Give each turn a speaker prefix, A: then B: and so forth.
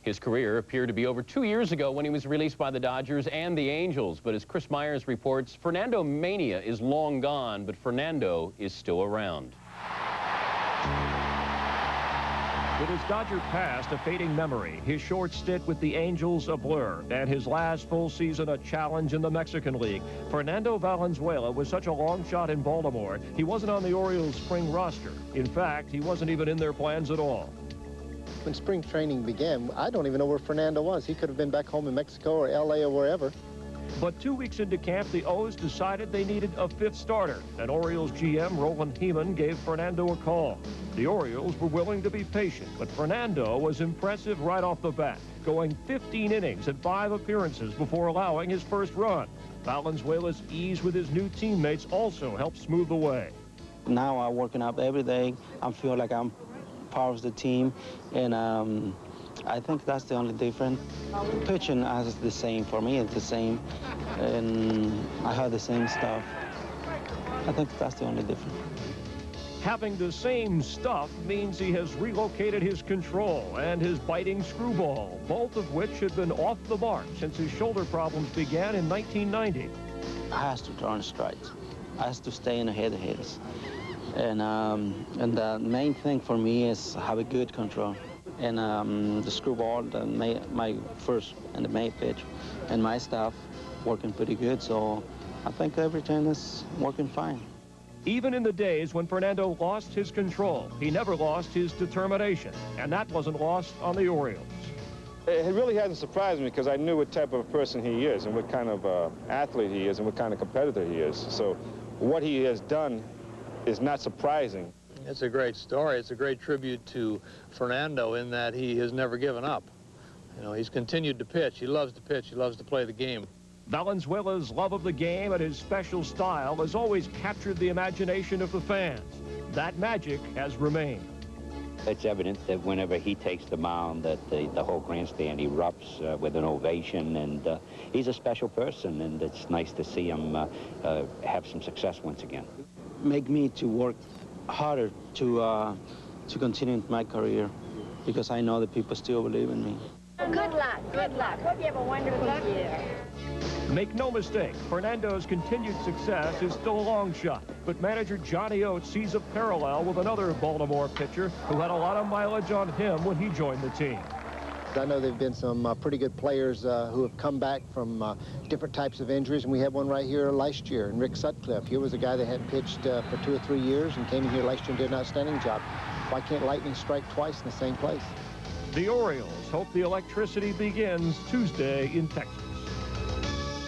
A: His career appeared to be over 2 years ago when he was released by the Dodgers and the Angels. But as Chris Myers reports, Fernando mania is long gone, but Fernando is still around.
B: With his Dodger past a fading memory, his short stint with the Angels a blur, and his last full season a challenge in the Mexican League, Fernando Venezuela was such a long shot in Baltimore, he wasn't on the Orioles' spring roster. In fact, he wasn't even in their plans at all.
C: When spring training began, I don't even know where Fernando was. He could have been back home in Mexico or L.A. or wherever.
B: But 2 weeks into camp, the O's decided they needed a fifth starter, and Orioles GM Roland Heeman gave Fernando a call. The Orioles were willing to be patient, but Fernando was impressive right off the bat, going 15 innings and 5 appearances before allowing his first run. Valenzuela's ease with his new teammates also helped smooth the way.
D: Now I'm working out every day. I feel like I'm part of the team, and I think that's the only difference. Pitching is the same for me. It's the same, and I have the same stuff. I think that's the only difference.
B: Having the same stuff means he has relocated his control and his biting screwball, both of which had been off the mark since his shoulder problems began in 1990.
D: I have to turn straight. I have to stay in the head of hitters. And the main thing for me is have a good control. And the screwball, my first and the main pitch, and my stuff working pretty good. So I think everything is working fine.
B: Even in the days when Fernando lost his control, he never lost his determination, and that wasn't lost on the Orioles.
E: It really hasn't surprised me because I knew what type of a person he is and what kind of athlete he is and what kind of competitor he is. So what he has done is not surprising.
F: It's a great story. It's a great tribute to Fernando in that he has never given up. You know, he's continued to pitch. He loves to pitch. He loves to play the game.
B: Valenzuela's love of the game and his special style has always captured the imagination of the fans. That magic has remained.
G: It's evident that whenever he takes the mound, that the whole grandstand erupts with an ovation, and he's a special person, and it's nice to see him have some success once again.
D: Make me to work harder to continue my career, because I know that people still believe in me.
H: Good luck, good luck. Hope you have a wonderful year.
B: Make no mistake, Fernando's continued success is still a long shot, but manager Johnny Oates sees a parallel with another Baltimore pitcher who had a lot of mileage on him when he joined the team.
C: I know there have been some pretty good players who have come back from different types of injuries, and we had one right here last year, and Rick Sutcliffe. He was a guy that hadn't pitched for 2 or 3 years and came in here last year and did an outstanding job. Why can't lightning strike twice in the same place?
B: The Orioles hope the electricity begins Tuesday in Texas.